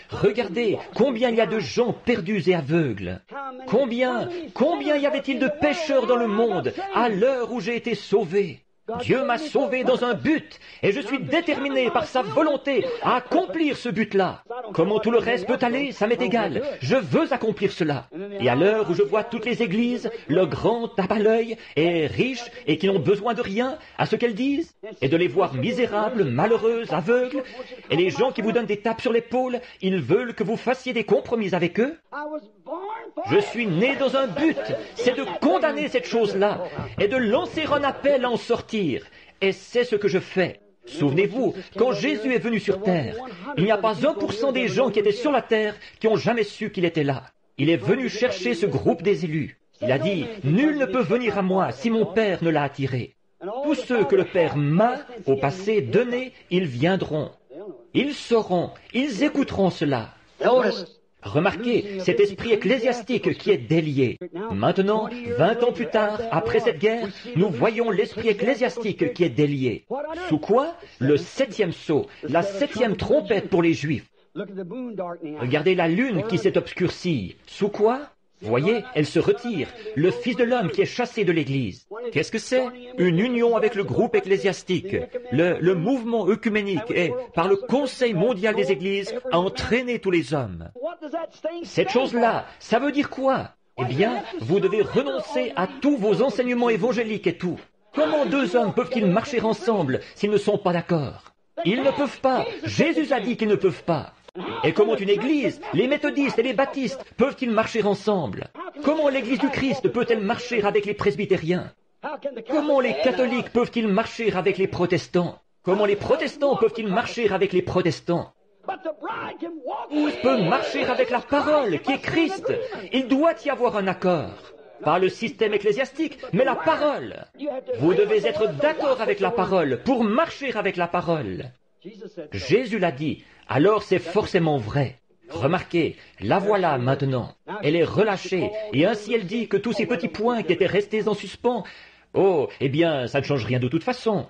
Regardez combien il y a de gens perdus et aveugles. Combien y avait-il de pécheurs dans le monde à l'heure où j'ai été sauvé? Dieu m'a sauvé dans un but, et je suis déterminé par sa volonté à accomplir ce but-là. Comment tout le reste peut aller, ça m'est égal. Je veux accomplir cela. Et à l'heure où je vois toutes les églises, le grand tape à l'œil, et riches, et qui n'ont besoin de rien, à ce qu'elles disent, et de les voir misérables, malheureuses, aveugles, et les gens qui vous donnent des tapes sur l'épaule, ils veulent que vous fassiez des compromis avec eux. Je suis né dans un but, c'est de condamner cette chose-là, et de lancer un appel à en sortir. Et c'est ce que je fais. Souvenez-vous, quand Jésus est venu sur terre, il n'y a pas 1% des gens qui étaient sur la terre qui ont jamais su qu'il était là. Il est venu chercher ce groupe des élus. Il a dit, nul ne peut venir à moi si mon Père ne l'a attiré. Tous ceux que le Père m'a, au passé, donné, ils viendront. Ils sauront, ils écouteront cela. Remarquez cet esprit ecclésiastique qui est délié. Maintenant, 20 ans plus tard, après cette guerre, nous voyons l'esprit ecclésiastique qui est délié. Sous quoi? Le 7e sceau, la 7e trompette pour les Juifs. Regardez la lune qui s'est obscurcie. Sous quoi? Voyez, elle se retire. Le Fils de l'homme qui est chassé de l'Église. Qu'est-ce que c'est? Une union avec le groupe ecclésiastique. Le mouvement œcuménique et, par le Conseil mondial des Églises, a entraîné tous les hommes. Cette chose-là, ça veut dire quoi? Eh bien, vous devez renoncer à tous vos enseignements évangéliques et tout. Comment deux hommes peuvent-ils marcher ensemble s'ils ne sont pas d'accord? Ils ne peuvent pas. Jésus a dit qu'ils ne peuvent pas. Et comment une église, les méthodistes et les baptistes peuvent-ils marcher ensemble? Comment l'église du Christ peut-elle marcher avec les presbytériens? Comment les catholiques peuvent-ils marcher avec les protestants? Comment les protestants peuvent-ils marcher avec les protestants? Où peut marcher avec la parole qui est Christ? Il doit y avoir un accord. Pas le système ecclésiastique, mais la parole. Vous devez être d'accord avec la parole pour marcher avec la parole. Jésus l'a dit, alors c'est forcément vrai. Remarquez, la voilà maintenant. Elle est relâchée, et ainsi elle dit que tous ces petits points qui étaient restés en suspens, oh, eh bien, ça ne change rien de toute façon.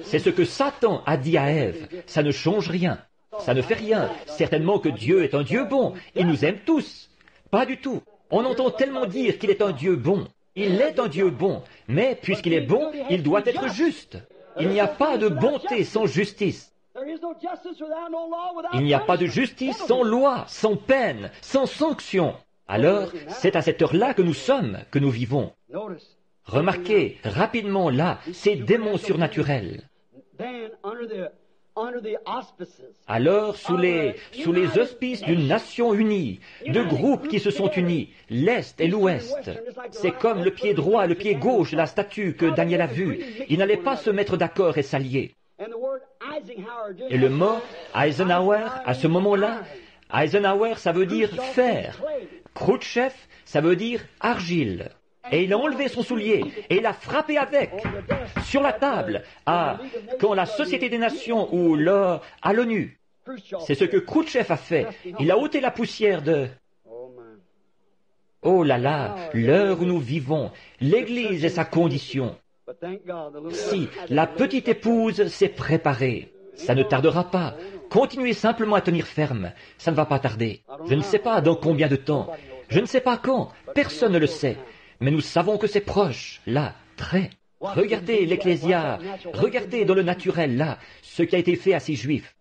C'est ce que Satan a dit à Ève, ça ne change rien. Ça ne fait rien. Certainement que Dieu est un Dieu bon, il nous aime tous. Pas du tout. On entend tellement dire qu'il est un Dieu bon. Il est un Dieu bon, mais puisqu'il est bon, il doit être juste. Il n'y a pas de bonté sans justice. Il n'y a pas de justice sans loi, sans peine, sans sanction. Alors, c'est à cette heure-là que nous sommes, que nous vivons. Remarquez, rapidement là, ces démons surnaturels. Alors, sous les auspices d'une nation unie, de groupes qui se sont unis, l'Est et l'Ouest, c'est comme le pied droit et le pied gauche de la statue que Daniel a vue. Ils n'allaient pas se mettre d'accord et s'allier. Et le mot Eisenhower, à ce moment-là, Eisenhower, ça veut dire fer. Khrouchtchev, ça veut dire argile. Et il a enlevé son soulier, et il a frappé avec, sur la table, quand la Société des Nations ou à l'ONU. C'est ce que Khrouchtchev a fait. Il a ôté la poussière de... Oh là là, l'heure où nous vivons, l'Église et sa condition. Si la petite épouse s'est préparée, ça ne tardera pas. Continuez simplement à tenir ferme. Ça ne va pas tarder. Je ne sais pas dans combien de temps. Je ne sais pas quand. Personne ne le sait. Mais nous savons que c'est proche, là, très. Regardez l'Ecclésia, regardez dans le naturel, là, ce qui a été fait à ces Juifs.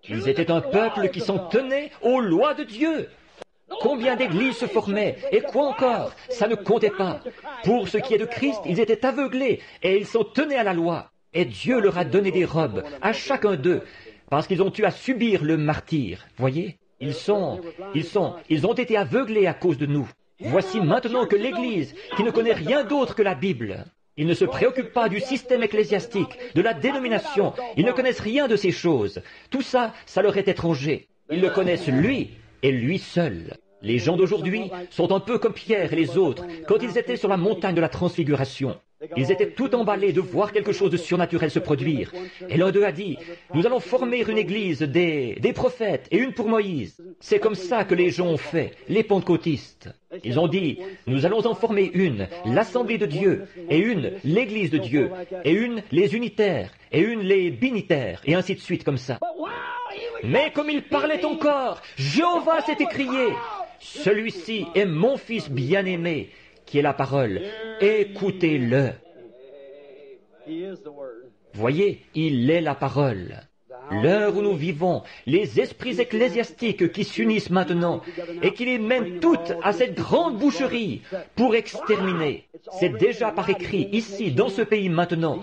Ils étaient un peuple qui s'en tenait aux lois de Dieu. Combien d'églises se formaient, et quoi encore? Ça ne comptait pas. Pour ce qui est de Christ, ils étaient aveuglés, et ils s'en tenaient à la loi. Et Dieu leur a donné des robes, à chacun d'eux, parce qu'ils ont eu à subir le martyre. Voyez? Ils ont été aveuglés à cause de nous. Voici maintenant que l'Église, qui ne connaît rien d'autre que la Bible, ils ne se préoccupent pas du système ecclésiastique, de la dénomination, ils ne connaissent rien de ces choses. Tout ça, ça leur est étranger. Ils le connaissent lui, et lui seul. Les gens d'aujourd'hui sont un peu comme Pierre et les autres, quand ils étaient sur la montagne de la transfiguration. Ils étaient tout emballés de voir quelque chose de surnaturel se produire. Et l'un d'eux a dit, nous allons former une église des prophètes et une pour Moïse. C'est comme ça que les gens ont fait, les pentecôtistes. Ils ont dit, nous allons en former une, l'Assemblée de Dieu, et une, l'Église de Dieu, et une, les unitaires, et une, les binitaires, et ainsi de suite comme ça. Mais comme il parlait encore, Jéhovah s'est écrié, « Celui-ci est mon Fils bien-aimé, qui est la parole. Écoutez-le. » Voyez, il est la parole. L'heure où nous vivons, les esprits ecclésiastiques qui s'unissent maintenant et qui les mènent toutes à cette grande boucherie pour exterminer. C'est déjà par écrit, ici, dans ce pays maintenant,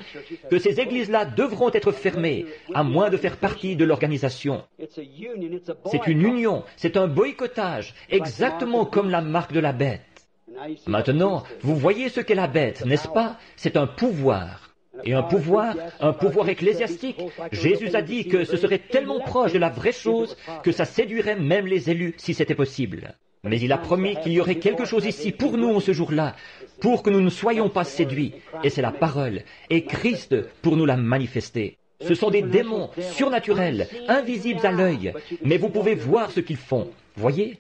que ces églises-là devront être fermées, à moins de faire partie de l'organisation. C'est une union, c'est un boycottage, exactement comme la marque de la bête. Maintenant, vous voyez ce qu'est la bête, n'est-ce pas? C'est un pouvoir. Et un pouvoir ecclésiastique. Jésus a dit que ce serait tellement proche de la vraie chose que ça séduirait même les élus si c'était possible. Mais il a promis qu'il y aurait quelque chose ici pour nous en ce jour-là, pour que nous ne soyons pas séduits. Et c'est la parole, et Christ pour nous la manifester. Ce sont des démons surnaturels, invisibles à l'œil, mais vous pouvez voir ce qu'ils font. Voyez?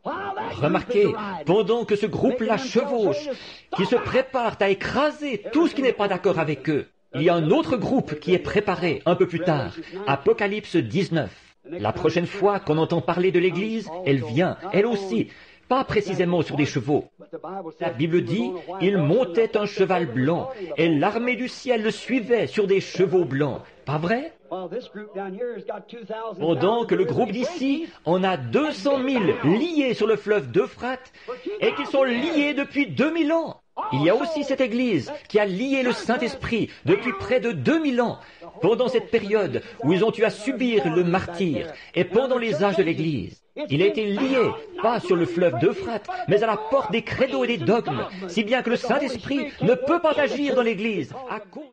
Remarquez, pendant que ce groupe-là chevauche, qui se prépare à écraser tout ce qui n'est pas d'accord avec eux, il y a un autre groupe qui est préparé un peu plus tard, Apocalypse 19. La prochaine fois qu'on entend parler de l'Église, elle vient, elle aussi, pas précisément sur des chevaux. La Bible dit, il montait un cheval blanc, et l'armée du ciel le suivait sur des chevaux blancs. Pas vrai? Pendant que le groupe d'ici en a 200 000 liés sur le fleuve d'Euphrate et qu'ils sont liés depuis 2000 ans. Il y a aussi cette Église qui a lié le Saint-Esprit depuis près de 2000 ans, pendant cette période où ils ont eu à subir le martyre et pendant les âges de l'Église. Il a été lié, pas sur le fleuve d'Euphrate, mais à la porte des credos et des dogmes, si bien que le Saint-Esprit ne peut pas agir dans l'Église à cause